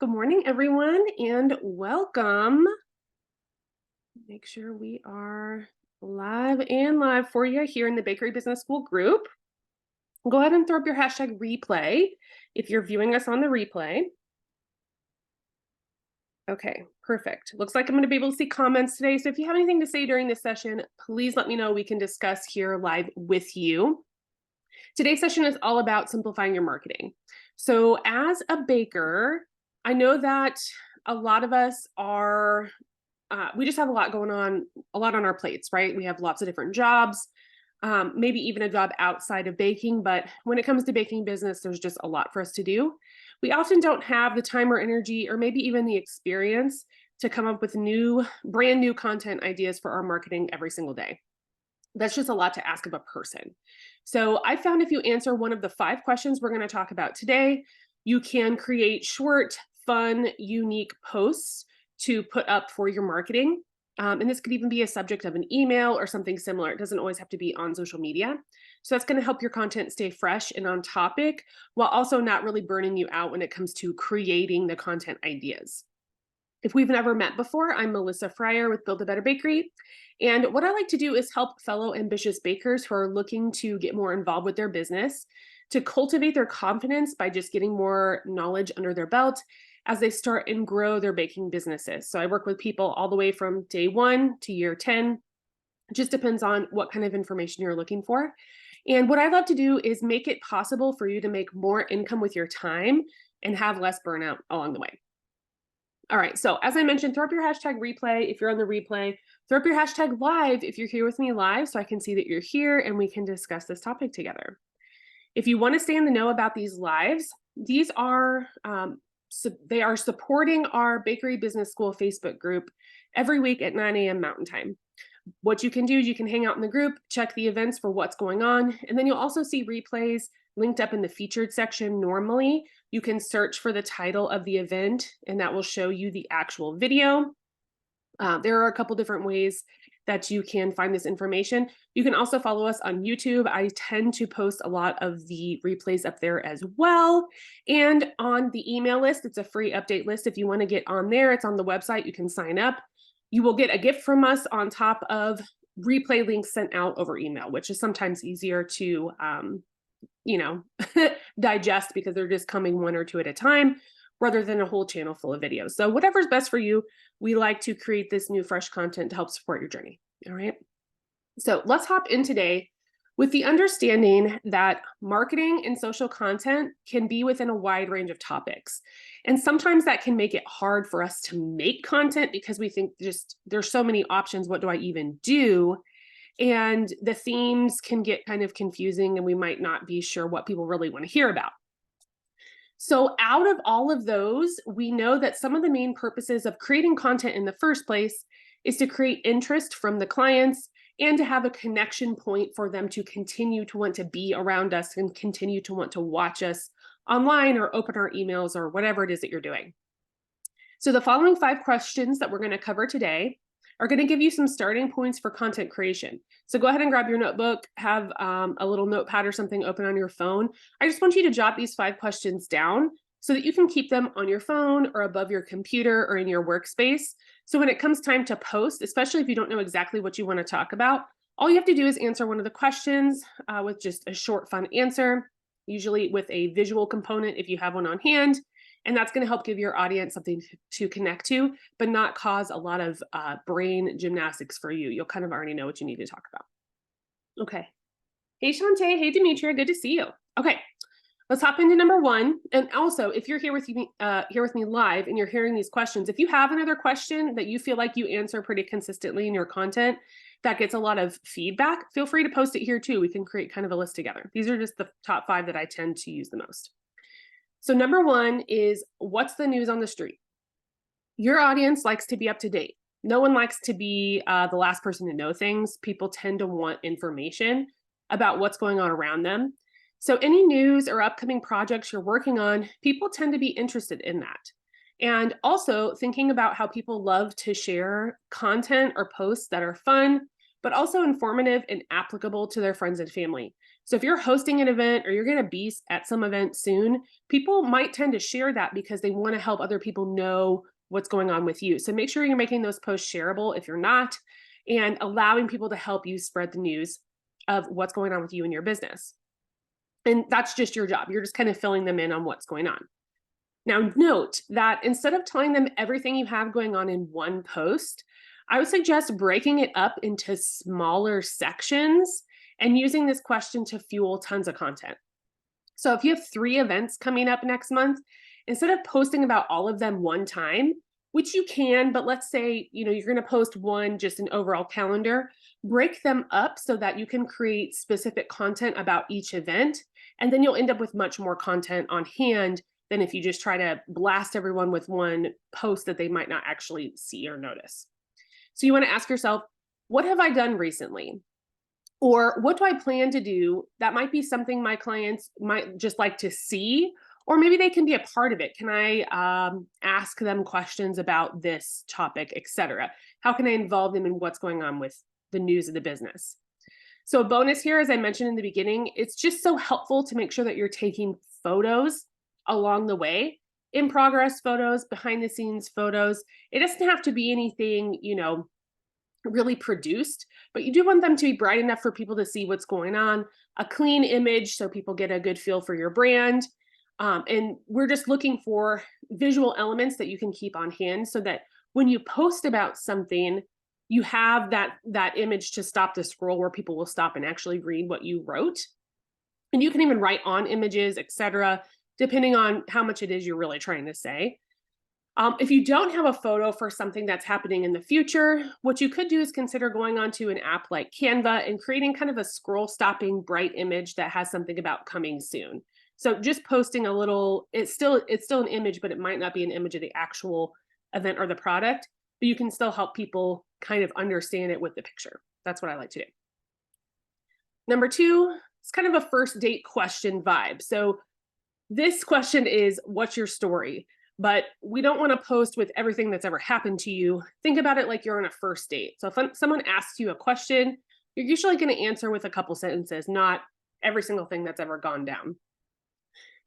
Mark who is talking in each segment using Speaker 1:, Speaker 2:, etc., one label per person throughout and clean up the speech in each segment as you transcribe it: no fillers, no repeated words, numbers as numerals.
Speaker 1: Good morning, everyone, and welcome. Make sure we are live for you here in the Bakery Business School group. Go ahead and throw up your hashtag replay if you're viewing us on the replay. Okay, perfect. Looks like I'm going to be able to see comments today. So if you have anything to say during this session, please let me know. We can discuss here live with you. Today's session is all about simplifying your marketing. So as a baker, I know that a lot of us are we just have a lot going on, a lot on our plates, right? We have lots of different jobs, maybe even a job outside of baking. But when it comes to baking business, there's just a lot for us to do. We often don't have the time or energy, or maybe even the experience to come up with brand new content ideas for our marketing every single day. That's just a lot to ask of a person. So I found if you answer one of the 5 questions we're going to talk about today, you can create short, fun, unique posts to put up for your marketing. And this could even be a subject of an email or something similar. It doesn't always have to be on social media. So that's going to help your content stay fresh and on topic while also not really burning you out when it comes to creating the content ideas. If we've never met before, I'm Melissa Fryer with Build a Better Bakery. And what I like to do is help fellow ambitious bakers who are looking to get more involved with their business to cultivate their confidence by just getting more knowledge under their belt as they start and grow their baking businesses. So I work with people all the way from day 1 to year 10. It just depends on what kind of information you're looking for. And what I love to do is make it possible for you to make more income with your time and have less burnout along the way. All right, so as I mentioned, throw up your hashtag replay if you're on the replay. Throw up your hashtag live if you're here with me live so I can see that you're here and we can discuss this topic together. If you want to stay in the know about these lives, these are they are supporting our Bakery Business School Facebook group every week at 9 a.m. Mountain Time. What you can do is you can hang out in the group, check the events for what's going on, and then you'll also see replays linked up in the featured section. Normally, you can search for the title of the event, and that will show you the actual video. There are a couple different ways that you can find this information. You can also follow us on YouTube. I tend to post a lot of the replays up there as well. And on the email list, it's a free update list. If you want to get on there, it's on the website. You can sign up. You will get a gift from us on top of replay links sent out over email, which is sometimes easier to, digest because they're just coming 1 or 2 at a time rather than a whole channel full of videos. So whatever's best for you, we like to create this new fresh content to help support your journey. All right. So let's hop in today with the understanding that marketing and social content can be within a wide range of topics. And sometimes that can make it hard for us to make content because we think just there's so many options. What do I even do? And the themes can get kind of confusing and we might not be sure what people really want to hear about. So out of all of those, we know that some of the main purposes of creating content in the first place is to create interest from the clients and to have a connection point for them to continue to want to be around us and continue to want to watch us online or open our emails or whatever it is that you're doing. So the following 5 questions that we're going to cover today are going to give you some starting points for content creation. So go ahead and grab your notebook, have a little notepad or something open on your phone. I just want you to jot these 5 questions down so that you can keep them on your phone or above your computer or in your workspace. So when it comes time to post, especially if you don't know exactly what you want to talk about, all you have to do is answer one of the questions with just a short, fun answer, usually with a visual component if you have one on hand. And that's going to help give your audience something to connect to, but not cause a lot of brain gymnastics for you. You'll kind of already know what you need to talk about. Okay. Hey, Shantae. Hey, Demetria. Good to see you. Okay. Let's hop into number 1. And also, if you're here with me live and you're hearing these questions, if you have another question that you feel like you answer pretty consistently in your content that gets a lot of feedback, feel free to post it here too. We can create kind of a list together. These are just the top 5 that I tend to use the most. So number 1 is, what's the news on the street? Your audience likes to be up to date. No one likes to be the last person to know things. People tend to want information about what's going on around them. So any news or upcoming projects you're working on, people tend to be interested in that. And also thinking about how people love to share content or posts that are fun, but also informative and applicable to their friends and family. So if you're hosting an event or you're going to be at some event soon, people might tend to share that because they want to help other people know what's going on with you. So make sure you're making those posts shareable if you're not, and allowing people to help you spread the news of what's going on with you and your business. And that's just your job. You're just kind of filling them in on what's going on. Now, note that instead of telling them everything you have going on in one post, I would suggest breaking it up into smaller sections and using this question to fuel tons of content. So if you have 3 events coming up next month, instead of posting about all of them one time, which you can, but let's say, you're going to post one, just an overall calendar, break them up so that you can create specific content about each event. And then you'll end up with much more content on hand than if you just try to blast everyone with one post that they might not actually see or notice. So you want to ask yourself, what have I done recently? Or what do I plan to do that might be something my clients might just like to see, or maybe they can be a part of it. Can I ask them questions about this topic, etc.? How can I involve them in what's going on with the news of the business? So a bonus here, as I mentioned in the beginning, it's just so helpful to make sure that you're taking photos along the way, in progress photos, behind the scenes photos. It doesn't have to be anything, really produced, but you do want them to be bright enough for people to see what's going on, a clean image so people get a good feel for your brand. And we're just looking for visual elements that you can keep on hand so that when you post about something, you have that image to stop the scroll where people will stop and actually read what you wrote. And you can even write on images, etc., depending on how much it is you're really trying to say. If you don't have a photo for something that's happening in the future, what you could do is consider going onto an app like Canva and creating kind of a scroll stopping bright image that has something about coming soon. So just posting a little, it's still an image, but it might not be an image of the actual event or the product, but you can still help people kind of understand it with the picture. That's what I like to do. Number 2, it's kind of a first date question vibe. So this question is, what's your story? But we don't want to post with everything that's ever happened to you. Think about it like you're on a first date. So if someone asks you a question, you're usually going to answer with a couple sentences, not every single thing that's ever gone down.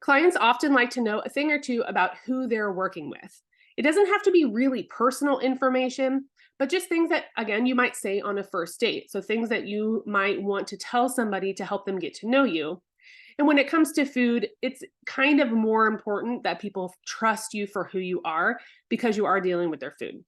Speaker 1: Clients often like to know a thing or two about who they're working with. It doesn't have to be really personal information, but just things that, again, you might say on a first date. So things that you might want to tell somebody to help them get to know you. And when it comes to food, it's kind of more important that people trust you for who you are because you are dealing with their food.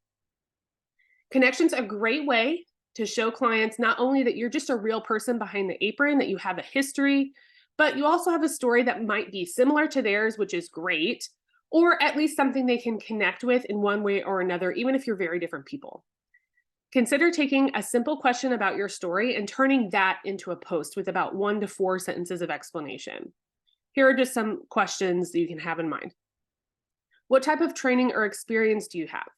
Speaker 1: Connection's a great way to show clients not only that you're just a real person behind the apron, that you have a history, but you also have a story that might be similar to theirs, which is great, or at least something they can connect with in one way or another, even if you're very different people. Consider taking a simple question about your story and turning that into a post with about 1 to 4 sentences of explanation. Here are just some questions that you can have in mind. What type of training or experience do you have?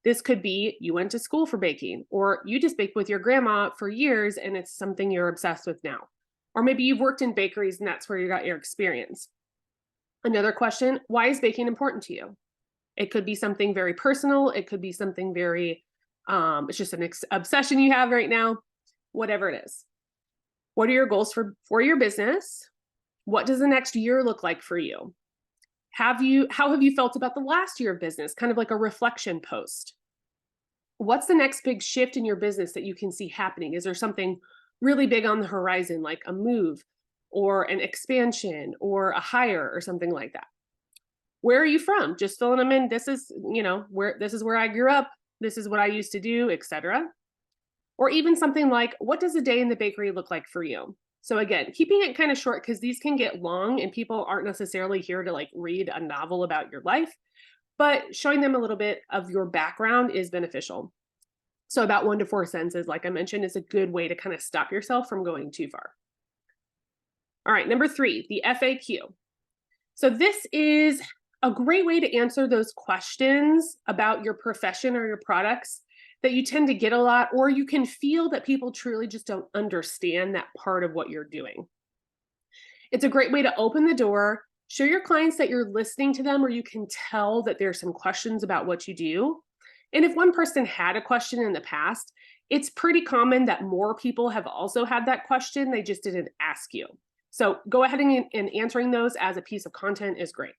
Speaker 1: This could be you went to school for baking, or you just baked with your grandma for years and it's something you're obsessed with now. Or maybe you've worked in bakeries and that's where you got your experience. Another question, why is baking important to you? It could be something very personal. It could be something very it's just an obsession you have right now, whatever it is. What are your goals for your business? What does the next year look like for you? How have you felt about the last year of business? Kind of like a reflection post. What's the next big shift in your business that you can see happening? Is there something really big on the horizon, like a move or an expansion or a hire or something like that? Where are you from? Just filling them in. This is where I grew up. This is what I used to do, etc. Or even something like, what does a day in the bakery look like for you? So again, keeping it kind of short because these can get long and people aren't necessarily here to like read a novel about your life, but showing them a little bit of your background is beneficial. So about 1 to 4 sentences, like I mentioned, is a good way to kind of stop yourself from going too far. All right, number 3, the FAQ. So this is a great way to answer those questions about your profession or your products that you tend to get a lot, or you can feel that people truly just don't understand that part of what you're doing. It's a great way to open the door, show your clients that you're listening to them, or you can tell that there's some questions about what you do. And if one person had a question in the past, it's pretty common that more people have also had that question. They just didn't ask you. So go ahead and answering those as a piece of content is great.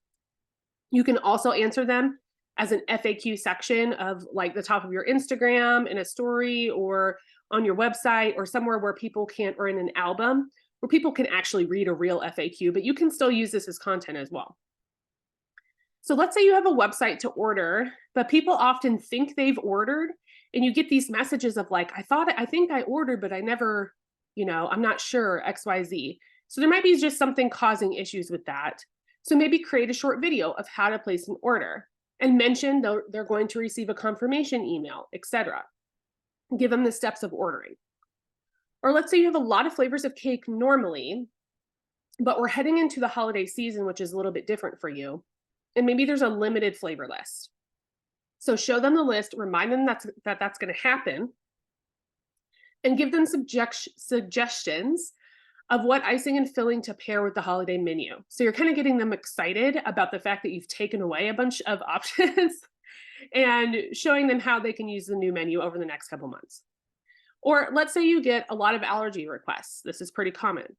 Speaker 1: You can also answer them as an FAQ section of like the top of your Instagram in a story or on your website or somewhere where people can't, or in an album where people can actually read a real FAQ, but you can still use this as content as well. So let's say you have a website to order, but people often think they've ordered, and you get these messages of like, I think I ordered, but I never, I'm not sure, XYZ. So there might be just something causing issues with that. So maybe create a short video of how to place an order and mention they're going to receive a confirmation email, etc. Give them the steps of ordering. Or let's say you have a lot of flavors of cake normally, but we're heading into the holiday season, which is a little bit different for you. And maybe there's a limited flavor list. So show them the list, remind them that's going to happen, and give them suggestions of what icing and filling to pair with the holiday menu. So you're kind of getting them excited about the fact that you've taken away a bunch of options and showing them how they can use the new menu over the next couple months. Or let's say you get a lot of allergy requests. This is pretty common.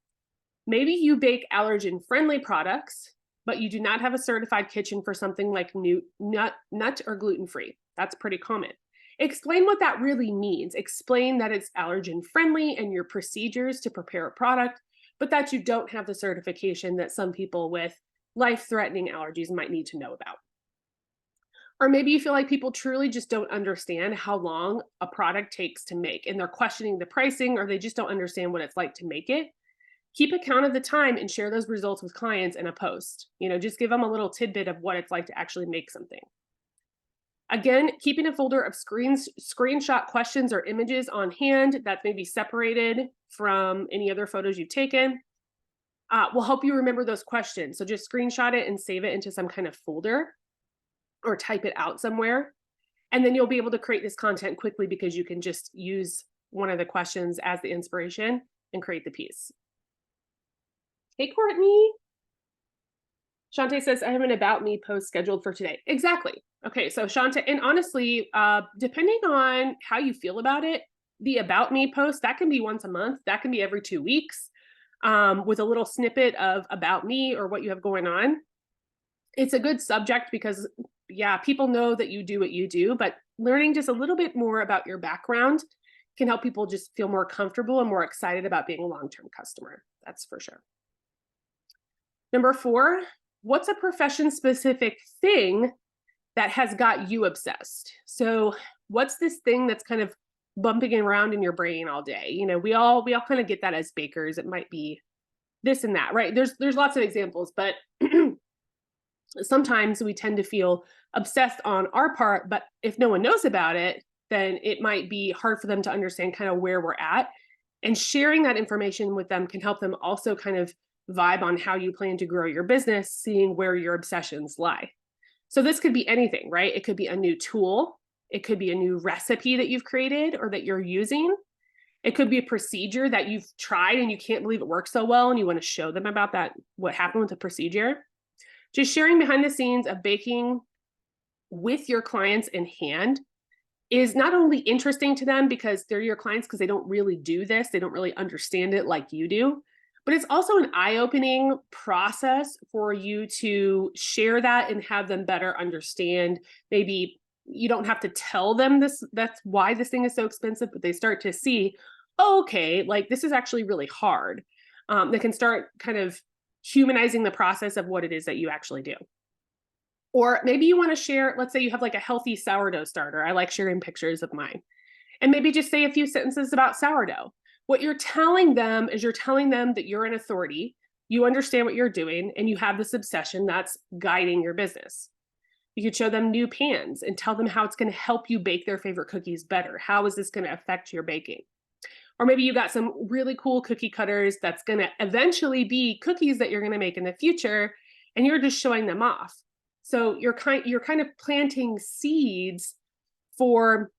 Speaker 1: Maybe you bake allergen-friendly products, but you do not have a certified kitchen for something like nut or gluten-free. That's pretty common. Explain what that really means. Explain that it's allergen-friendly and your procedures to prepare a product, but that you don't have the certification that some people with life-threatening allergies might need to know about. Or maybe you feel like people truly just don't understand how long a product takes to make, and they're questioning the pricing, or they just don't understand what it's like to make it. Keep account of the time and share those results with clients in a post. Just give them a little tidbit of what it's like to actually make something. Again, keeping a folder of screenshot questions or images on hand that's maybe separated from any other photos you've taken will help you remember those questions. So just screenshot it and save it into some kind of folder or type it out somewhere. And then you'll be able to create this content quickly because you can just use one of the questions as the inspiration and create the piece. Hey, Courtney. Shante says, I have an About Me post scheduled for today. Exactly. Okay, so Shante, and honestly, depending on how you feel about it, the About Me post, that can be once a month, that can be every 2 weeks, with a little snippet of about me or what you have going on. It's a good subject because, yeah, people know that you do what you do, but learning just a little bit more about your background can help people just feel more comfortable and more excited about being a long-term customer. That's for sure. Number 4, what's a profession-specific thing that has got you obsessed? So what's this thing that's kind of bumping around in your brain all day? We all kind of get that as bakers. It might be this and that, right? There's lots of examples, but sometimes we tend to feel obsessed on our part, but if no one knows about it, then it might be hard for them to understand kind of where we're at. And sharing that information with them can help them also kind of vibe on how you plan to grow your business, seeing where your obsessions lie. So this could be anything, right? It could be a new tool. It could be a new recipe that you've created or that you're using. It could be a procedure that you've tried and you can't believe it works so well and you want to show them about that, what happened with the procedure. Just sharing behind the scenes of baking with your clients in hand is not only interesting to them because they're your clients because they don't really do this, they don't really understand it like you do, but it's also an eye-opening process for you to share that and have them better understand. Maybe you don't have to tell them this, that's why this thing is so expensive, but they start to see, oh, okay, like this is actually really hard. They can start kind of humanizing the process of what it is that you actually do. Or maybe you want to share, let's say you have like a healthy sourdough starter. I like sharing pictures of mine. And maybe just say a few sentences about sourdough. What you're telling them is you're telling them that you're an authority, you understand what you're doing, and you have this obsession that's guiding your business. You could show them new pans and tell them how it's going to help you bake their favorite cookies better. How is this going to affect your baking? Or maybe you got some really cool cookie cutters that's going to eventually be cookies that you're going to make in the future, and you're just showing them off. So you're kind of planting seeds for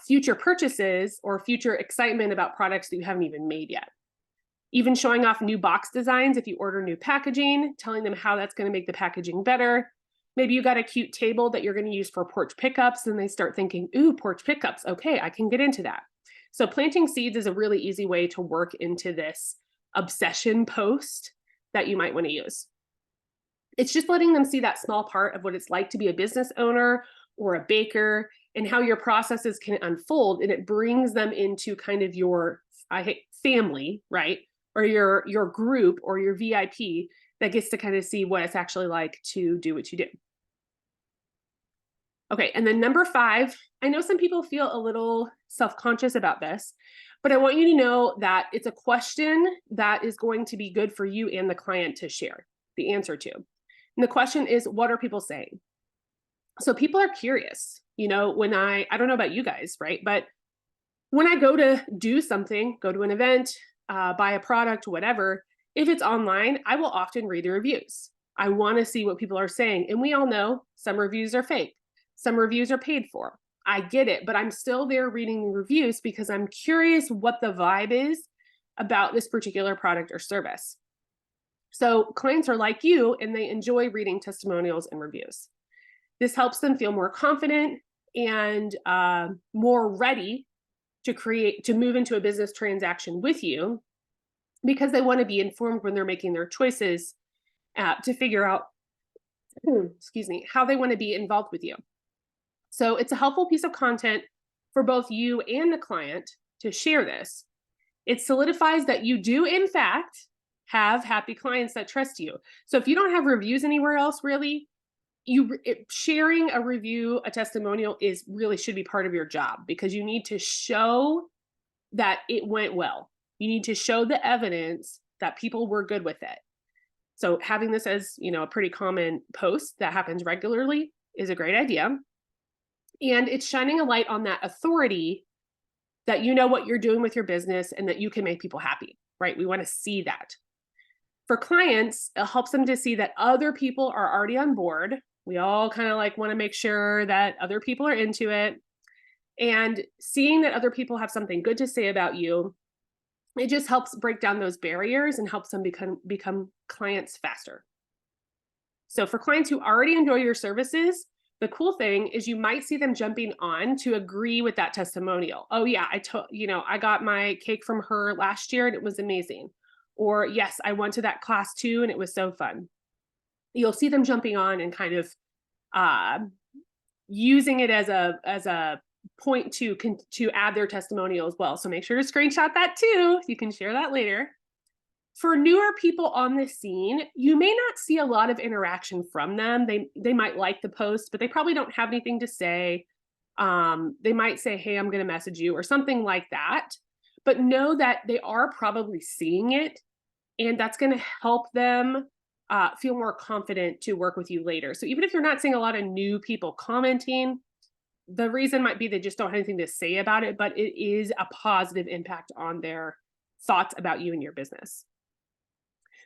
Speaker 1: future purchases or future excitement about products that you haven't even made yet. Even showing off new box designs if you order new packaging, telling them how that's going to make the packaging better. Maybe you got a cute table that you're going to use for porch pickups, and they start thinking, ooh, porch pickups. Okay, I can get into that. So planting seeds is a really easy way to work into this obsession post that you might want to use. It's just letting them see that small part of what it's like to be a business owner or a baker and how your processes can unfold. And it brings them into kind of your family, right? Or your group or your VIP that gets to kind of see what it's actually like to do what you do. Okay, and then number 5, I know some people feel a little self-conscious about this, but I want you to know that it's a question that is going to be good for you and the client to share the answer to. And the question is, what are people saying? So people are curious, when I don't know about you guys, right? But when I go to do something, go to an event, buy a product, whatever, if it's online, I will often read the reviews. I want to see what people are saying. And we all know some reviews are fake. Some reviews are paid for. I get it, but I'm still there reading the reviews because I'm curious what the vibe is about this particular product or service. So clients are like you and they enjoy reading testimonials and reviews. This helps them feel more confident and more ready to move into a business transaction with you because they want to be informed when they're making their choices to figure out, how they want to be involved with you. So it's a helpful piece of content for both you and the client to share this. It solidifies that you do, in fact, have happy clients that trust you. So if you don't have reviews anywhere else, really, sharing a review, a testimonial should be part of your job because you need to show that it went well. You need to show the evidence that people were good with it. So having this as, a pretty common post that happens regularly is a great idea. And it's shining a light on that authority that you know what you're doing with your business and that you can make people happy, right? We want to see that. For clients, it helps them to see that other people are already on board. We all kind of want to make sure that other people are into it. And seeing that other people have something good to say about you, it just helps break down those barriers and helps them become clients faster. So for clients who already enjoy your services, the cool thing is you might see them jumping on to agree with that testimonial. Oh yeah, I got my cake from her last year and it was amazing. Or yes, I went to that class too and it was so fun. You'll see them jumping on and kind of using it as a point to add their testimonial as well. So make sure to screenshot that too. You can share that later. For newer people on the scene, you may not see a lot of interaction from them. They might like the post, but they probably don't have anything to say. They might say, hey, I'm going to message you or something like that. But know that they are probably seeing it, and that's going to help them feel more confident to work with you later. So even if you're not seeing a lot of new people commenting, the reason might be they just don't have anything to say about it, but it is a positive impact on their thoughts about you and your business.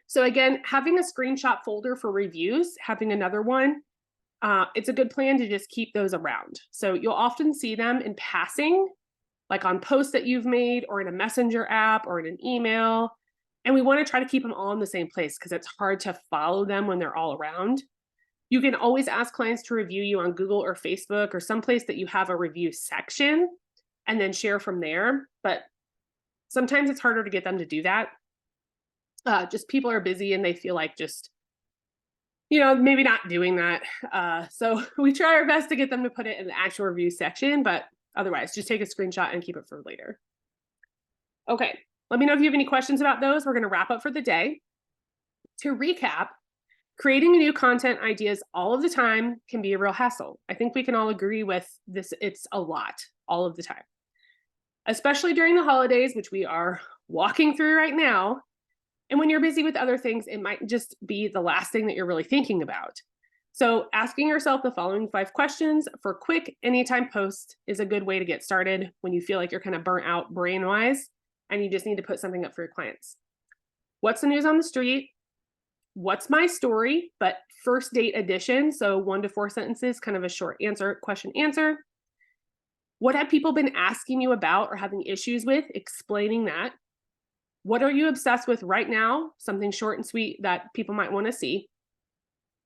Speaker 1: So again, having a screenshot folder for reviews, having another one, it's a good plan to just keep those around. So you'll often see them in passing, like on posts that you've made or in a messenger app or in an email. And we want to try to keep them all in the same place because it's hard to follow them when they're all around. You can always ask clients to review you on Google or Facebook or someplace that you have a review section and then share from there. But sometimes it's harder to get them to do that. Just people are busy and they feel like just, maybe not doing that. So we try our best to get them to put it in the actual review section, but otherwise just take a screenshot and keep it for later. Okay, let me know if you have any questions about those. We're going to wrap up for the day. To recap, creating new content ideas all of the time can be a real hassle. I think we can all agree with this. It's a lot all of the time, especially during the holidays, which we are walking through right now. And when you're busy with other things, it might just be the last thing that you're really thinking about. So asking yourself the following 5 questions for quick anytime posts is a good way to get started when you feel like you're kind of burnt out brain-wise and you just need to put something up for your clients. What's the news on the street? What's my story? But first date edition, so 1 to 4 sentences, kind of a short answer, question, answer. What have people been asking you about or having issues with? Explaining that. What are you obsessed with right now? Something short and sweet that people might want to see.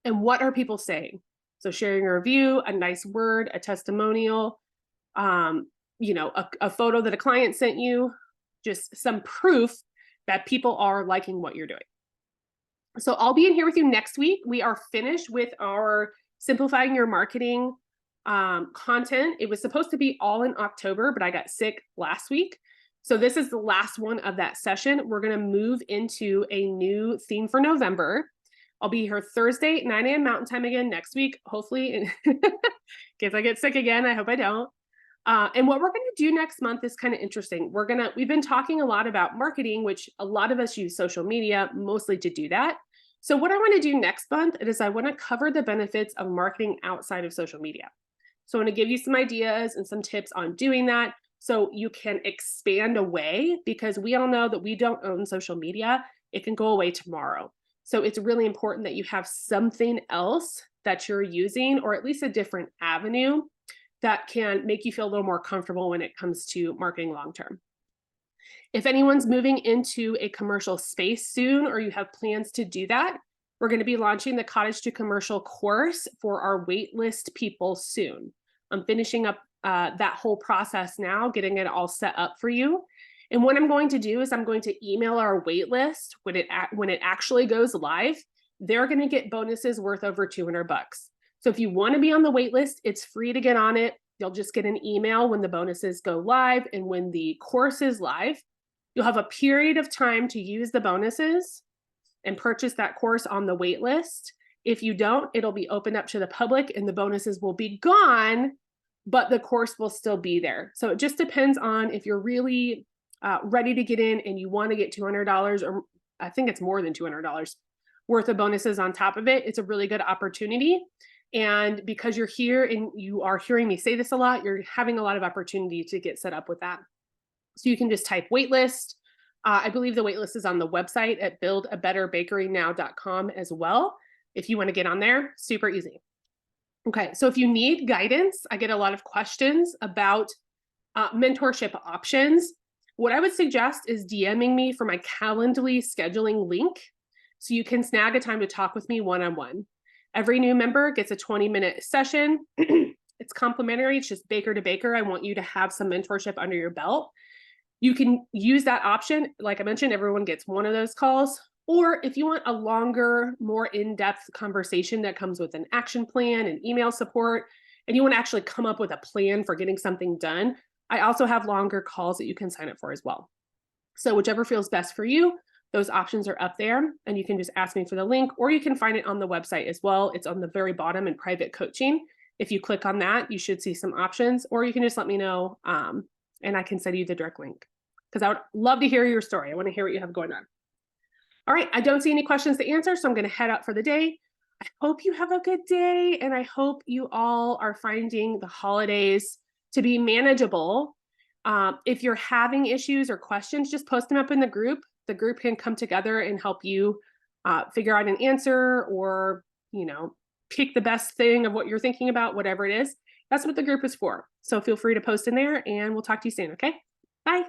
Speaker 1: And what are people saying? So sharing a review, a nice word, a testimonial, a photo that a client sent you, just some proof that people are liking what you're doing. So I'll be in here with you next week. We are finished with our simplifying your marketing content. It was supposed to be all in October, but I got sick last week. So this is the last one of that session. We're going to move into a new theme for November. I'll be here Thursday, 9 a.m. Mountain Time again next week, hopefully, in case I get sick again. I hope I don't. And what we're going to do next month is kind of interesting. We've been talking a lot about marketing, which a lot of us use social media mostly to do that. So what I want to do next month is I want to cover the benefits of marketing outside of social media. So I want to give you some ideas and some tips on doing that so you can expand away, because we all know that we don't own social media. It can go away tomorrow. So it's really important that you have something else that you're using, or at least a different avenue that can make you feel a little more comfortable when it comes to marketing long-term. If anyone's moving into a commercial space soon, or you have plans to do that, we're going to be launching the Cottage to Commercial course for our waitlist people soon. I'm finishing up that whole process now, getting it all set up for you. And what I'm going to do is I'm going to email our waitlist when it actually goes live. They're going to get bonuses worth over $200. So if you want to be on the waitlist, it's free to get on it. You'll just get an email when the bonuses go live, and when the course is live, you'll have a period of time to use the bonuses and purchase that course on the waitlist. If you don't, it'll be opened up to the public and the bonuses will be gone, but the course will still be there. So it just depends on if you're really ready to get in and you want to get $200, or I think it's more than $200 worth of bonuses on top of it. It's a really good opportunity. And because you're here and you are hearing me say this a lot, you're having a lot of opportunity to get set up with that. So you can just type waitlist. I believe the waitlist is on the website at buildabetterbakerynow.com as well. If you want to get on there, super easy. Okay, so if you need guidance, I get a lot of questions about mentorship options. What I would suggest is DMing me for my Calendly scheduling link so you can snag a time to talk with me one-on-one. Every new member gets a 20-minute session. It's complimentary. It's just baker to baker. I want you to have some mentorship under your belt. You can use that option. Like I mentioned, everyone gets one of those calls. Or if you want a longer, more in-depth conversation that comes with an action plan and email support, and you want to actually come up with a plan for getting something done, I also have longer calls that you can sign up for as well. So whichever feels best for you, those options are up there, and you can just ask me for the link, or you can find it on the website as well. It's on the very bottom in private coaching. If you click on that, you should see some options, or you can just let me know and I can send you the direct link, because I would love to hear your story. I want to hear what you have going on. All right, I don't see any questions to answer, so I'm going to head out for the day. I hope you have a good day, and I hope you all are finding the holidays to be manageable. If you're having issues or questions, just post them up in the group. The group can come together and help you figure out an answer, or, pick the best thing of what you're thinking about, whatever it is. That's what the group is for. So feel free to post in there, and we'll talk to you soon, okay? Bye.